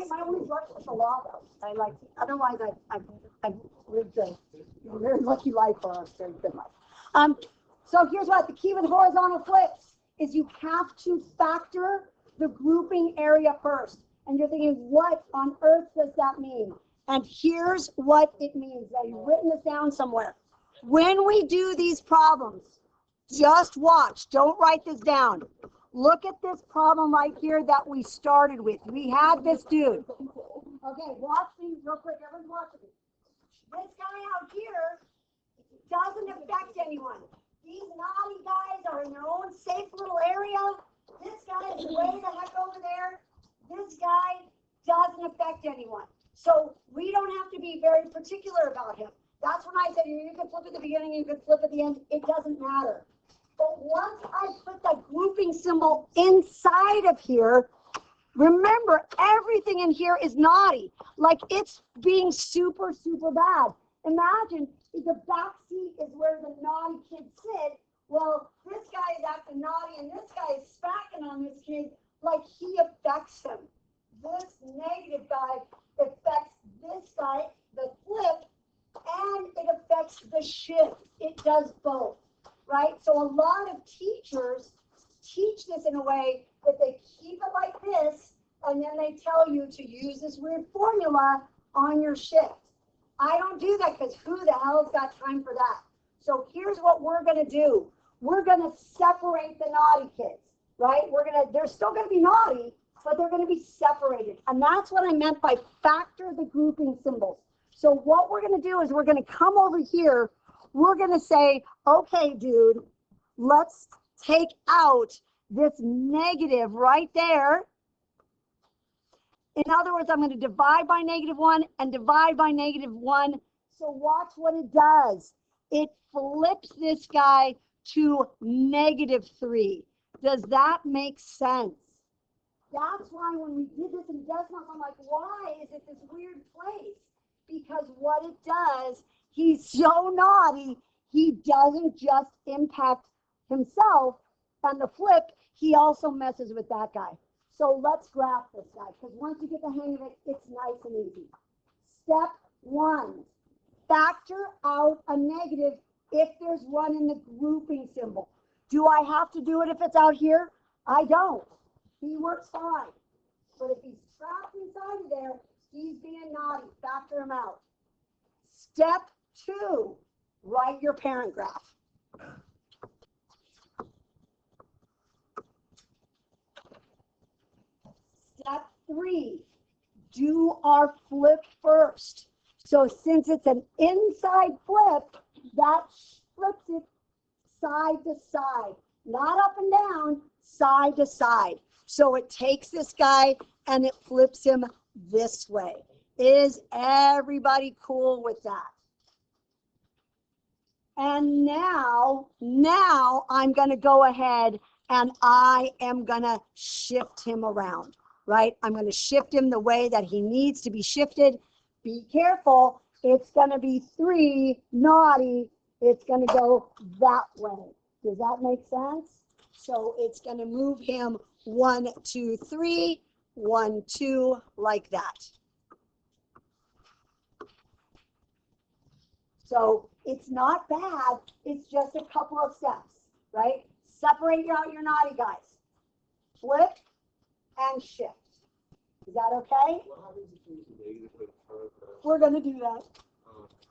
My only work with the law, though. I like. Otherwise, I've lived a very lucky life or a very good life. So here's what the key with horizontal flips is: you have to factor the grouping area first. And you're thinking, what on earth does that mean? And here's what it means. I've written this down somewhere. When we do these problems, just watch. Don't write this down. Look at this problem right here that we started with. We had this dude. Okay, watch these real quick. Everyone's watching me. This guy out here doesn't affect anyone. These naughty guys are in their own safe little area. This guy is way the heck over there. This guy doesn't affect anyone. So we don't have to be very particular about him. That's when I said you can flip at the beginning, you can flip at the end. It doesn't matter. But once I put the grouping symbol inside of here, remember, everything in here is naughty. Like it's being super, super bad. Imagine if the back seat is where the naughty kids sit. Well, this guy is acting naughty and this guy is smacking on this kid like he affects him. This negative guy affects this guy, the flip, and it affects the shift. It does both. Right? So a lot of teachers teach this in a way that they keep it like this, and then they tell you to use this weird formula on your shift. I don't do that because who the hell's got time for that? So here's what we're going to do. We're going to separate the naughty kids, right? They're still going to be naughty, but they're going to be separated. And that's what I meant by factor the grouping symbols. So what we're going to do is we're going to come over here. We're going to say, okay, dude, let's take out this negative right there. In other words, I'm going to divide by -1 and divide by -1. So watch what it does. It flips this guy to -3. Does that make sense? That's why when we did this in Decimal, I'm like, why is it this weird place? Because what it does, he's so naughty, he doesn't just impact himself and the flip, he also messes with that guy. So let's graph this guy, because once you get the hang of it, it's nice and easy. Step 1, factor out a negative if there's one in the grouping symbol. Do I have to do it if it's out here? I don't. He works fine. But if he's trapped inside of there, he's being naughty. Factor him out. Step 2, write your parent graph. Step 3, do our flip first. So since it's an inside flip, that flips it side to side, not up and down, side to side. So it takes this guy and it flips him this way. Is everybody cool with that? And now I'm going to go ahead and I am going to shift him around, right? I'm going to shift him the way that he needs to be shifted. Be careful. It's going to be 3 naughty. It's going to go that way. Does that make sense? So it's going to move him 1, 2, 3, 1, 2, like that. So it's not bad. It's just a couple of steps, right? Separate out your naughty guys. Flip and shift. Is that okay? We're going to do that.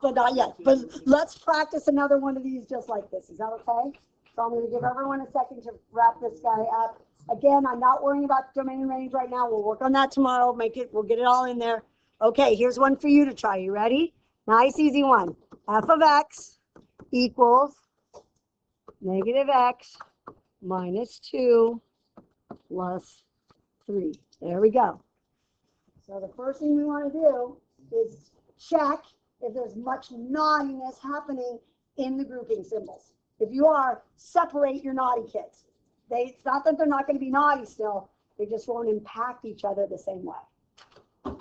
But not yet. But let's practice another one of these just like this. Is that okay? So I'm going to give everyone a second to wrap this guy up. Again, I'm not worrying about domain and range right now. We'll work on that tomorrow. We'll get it all in there. Okay, here's one for you to try. You ready? Nice, easy one. F of x equals -x minus 2 plus 3. There we go. So the first thing we want to do is check if there's much naughtiness happening in the grouping symbols. If you are, separate your naughty kids. It's not that they're not going to be naughty still. They just won't impact each other the same way.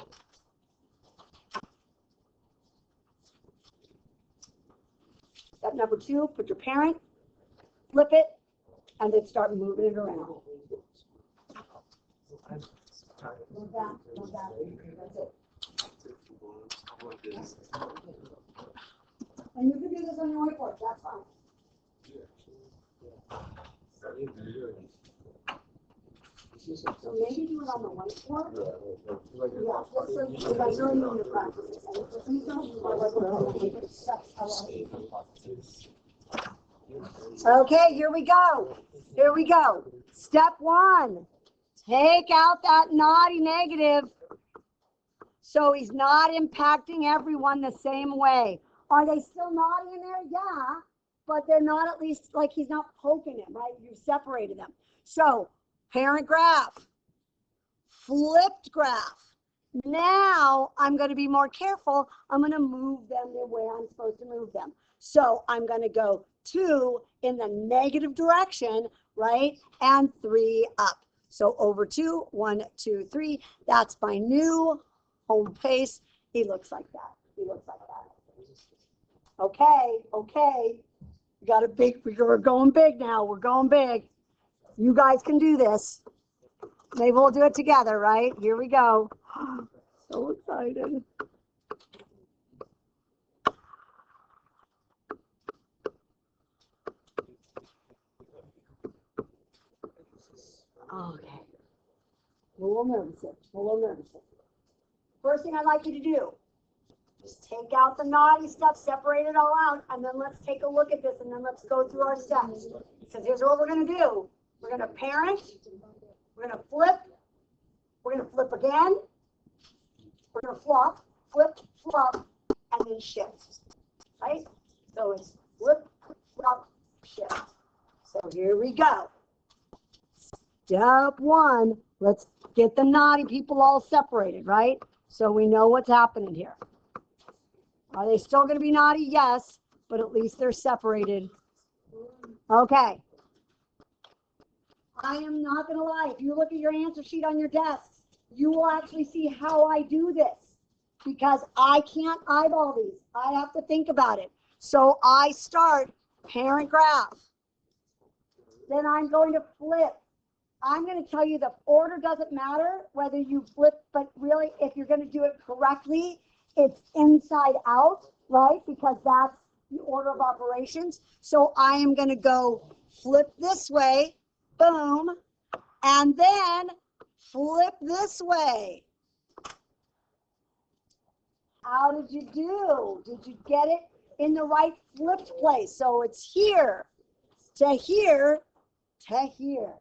step number 2, put your parent, flip it, and then start moving it around. Move that, move that. That's it. And you can do this on your whiteboard, that's fine. So maybe do it on the whiteboard. Yeah, just so you guys really need to practice. Please don't use my whiteboard. It sucks. Okay, here we go. Here we go. Step 1. Take out that naughty negative. So he's not impacting everyone the same way. Are they still naughty in there? Yeah, but they're not, at least, like, he's not poking him, right? You've separated them. So parent graph, flipped graph. Now I'm going to be more careful. I'm going to move them the way I'm supposed to move them. So I'm going to go 2 in the negative direction, right? And 3 up. So over 2, 1, 2, 3. That's my new home pace. He looks like that. He looks like that. Okay, okay. We got a big, we're going big now. We're going big. You guys can do this. Maybe we'll do it together, right? Here we go. So excited. Okay. A little nervous. A little nervous. First thing I'd like you to do, just take out the naughty stuff, separate it all out, and then let's take a look at this, and then let's go through our steps. Because here's what we're going to do. We're going to parent. We're going to flip. We're going to flip again. We're going to flop, flip, flop, and then shift. Right? So it's flip, flop, shift. So here we go. Step 1, let's get the naughty people all separated, right? So we know what's happening here. Are they still going to be naughty? Yes, but at least they're separated. Okay. I am not going to lie. If you look at your answer sheet on your desk, you will actually see how I do this, because I can't eyeball these. I have to think about it. So I start parent graph. Then I'm going to flip. I'm going to tell you the order doesn't matter whether you flip, but really if you're going to do it correctly, it's inside out, right? Because that's the order of operations. So I am going to go flip this way, boom, and then flip this way. How did you do? Did you get it in the right flipped place? So it's here to here to here.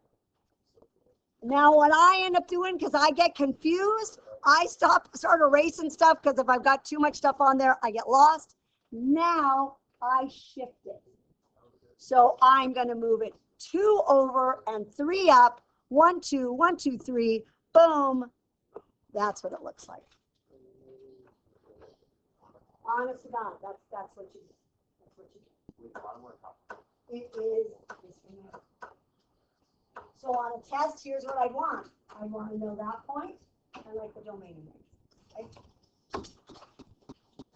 Now what I end up doing, because I get confused, I start erasing stuff, because if I've got too much stuff on there, I get lost. Now I shift it. So I'm going to move it 2 over and 3 up. 1, 2, 1, 2, 3, boom. That's what it looks like. Honest to God, that's what you do. That's what you do. It is. So on a test, here's what I want. I want to know that point and like the domain name. Okay.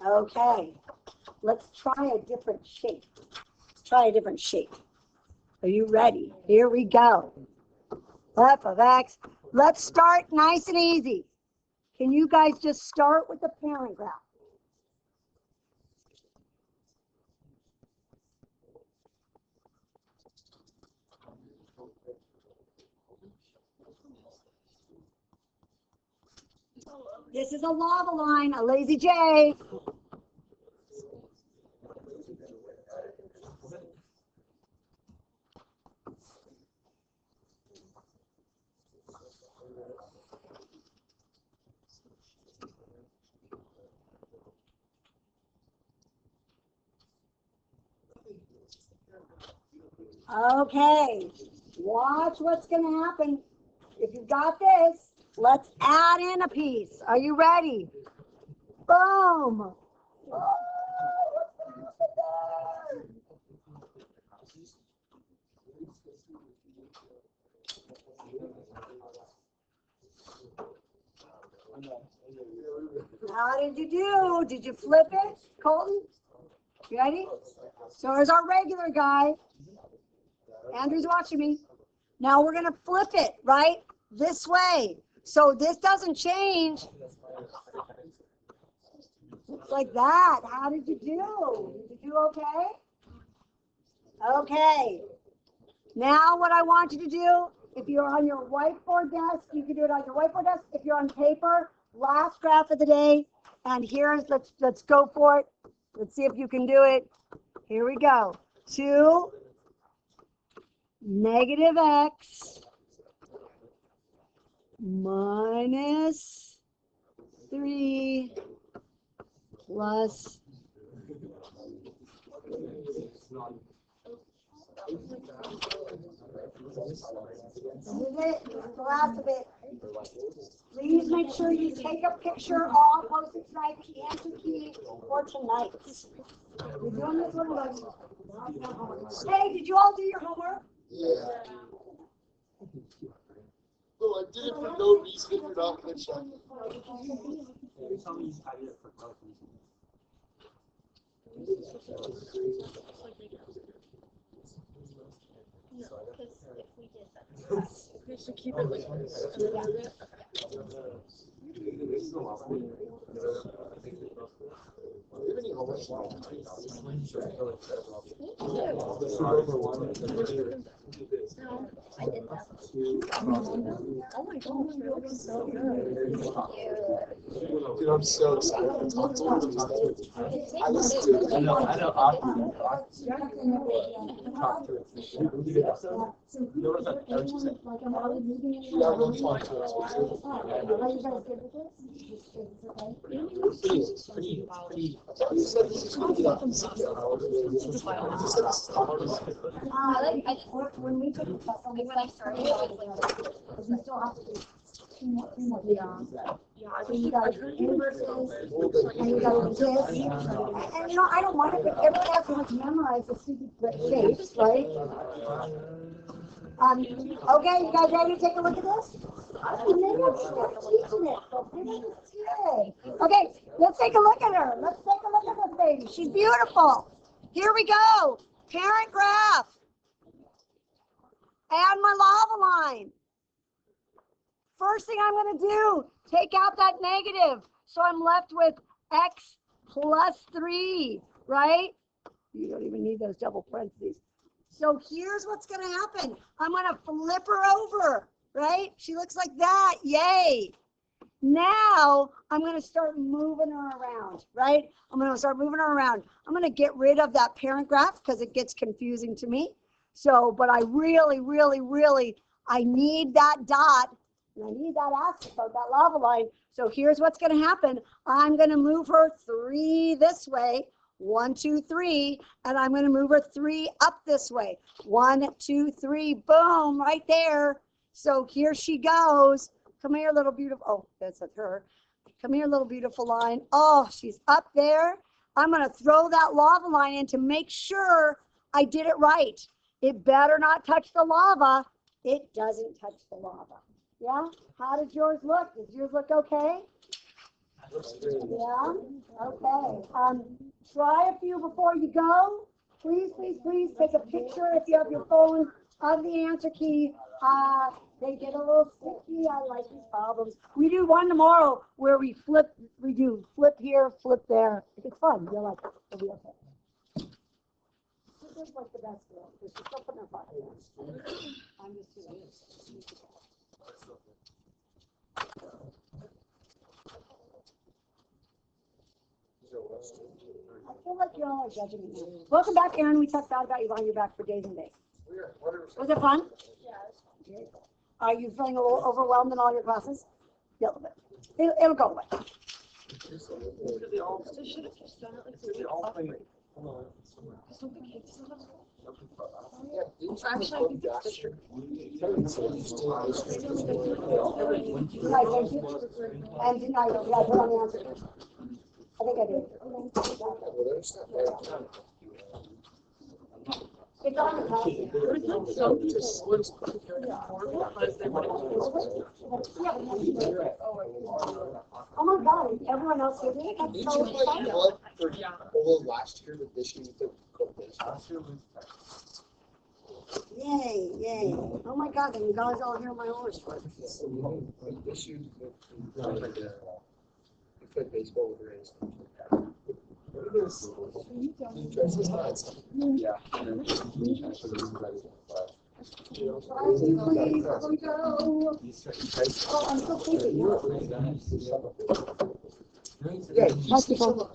Okay. Let's try a different shape. Let's try a different shape. Are you ready? Here we go. F of X. Let's start nice and easy. Can you guys just start with the parent graph? This is a lava line, a lazy J. Okay, watch what's going to happen. If you've got this, let's add in a piece. Are you ready? Boom. Oh, what's going to happen there? How did you do? Did you flip it, Colton? You ready? So there's our regular guy. Andrew's watching me. Now we're going to flip it, right? This way. So this doesn't change. It's like that. How did you do? Did you do okay? Okay. Now what I want you to do, if you're on your whiteboard desk, you can do it on your whiteboard desk. If you're on paper, last graph of the day. And here's, let's go for it. Let's see if you can do it. Here we go. 2 negative x minus 3 plus. This is it. This is the last of it. Please make sure you take a picture or post it tonight, the answer key for tonight. We're doing this one alone. Hey, did you all do your homework? Yeah. No, I did it for no reason if you're not going to check it. We should keep it like No, I did that. Oh my gosh, they look so good. Dude, I'm so excited. I talked to one of them today. I listened to it. I know. Yeah, I'm going to talk to You said this is going to be like When we took the test, When I started, I was like, we still have to do two more. yeah, I think You got inverses, and you got this. And you know, I don't want it, but everyone else has memorized the stupid shapes, right? Okay, you guys ready to take a look at this? Okay, let's take a look at her. Let's take a look at this baby. She's beautiful. Here we go. Parent graph. Add my lava line. First thing I'm going to do, take out that negative. So I'm left with x plus 3, right? You don't even need those double parentheses. So here's what's going to happen. I'm going to flip her over, right? She looks like that. Yay. Now I'm going to start moving her around, right? I'm going to start moving her around. I'm going to get rid of that parent graph because it gets confusing to me. So, but I really, I need that dot. And I need that asymptote, that lava line. So here's what's going to happen. I'm going to move her 3 this way. 1, 2, 3. And I'm going to move her 3 up this way. 1, 2, 3. Boom, right there. So here she goes. Come here, little beautiful. Oh, that's her. Come here, little beautiful line. Oh, she's up there. I'm going to throw that lava line in to make sure I did it right. It better not touch the lava. It doesn't touch the lava. Yeah? How did yours look? Does yours look okay? Yeah? Okay. Try a few before you go. Please take a picture if you have your phone of the answer key. They get a little sticky. I like these problems. We do one tomorrow where we do flip here, flip there. It's fun. You'll like it. It'll be okay. This is like the best girl. She's still putting her butt in. I'm just too late. I feel like you're all judging me. Welcome back, Aaron. We talked about you behind your back for days and days. Was it fun? Yeah. Are you feeling a little overwhelmed in all your classes? Yeah, a little bit. It'll go away. And didn't I put on the answer? I think I did. It's on the top. Oh my God, everyone else did it. That's so exciting. for polo last year, but this year we took Yay, yay. Oh my God, then you guys all hear my horse. This year we played baseball with Rays. What it is? Dresses nuts. Yeah. Oh, I'm so sleepy. Yeah, Most people.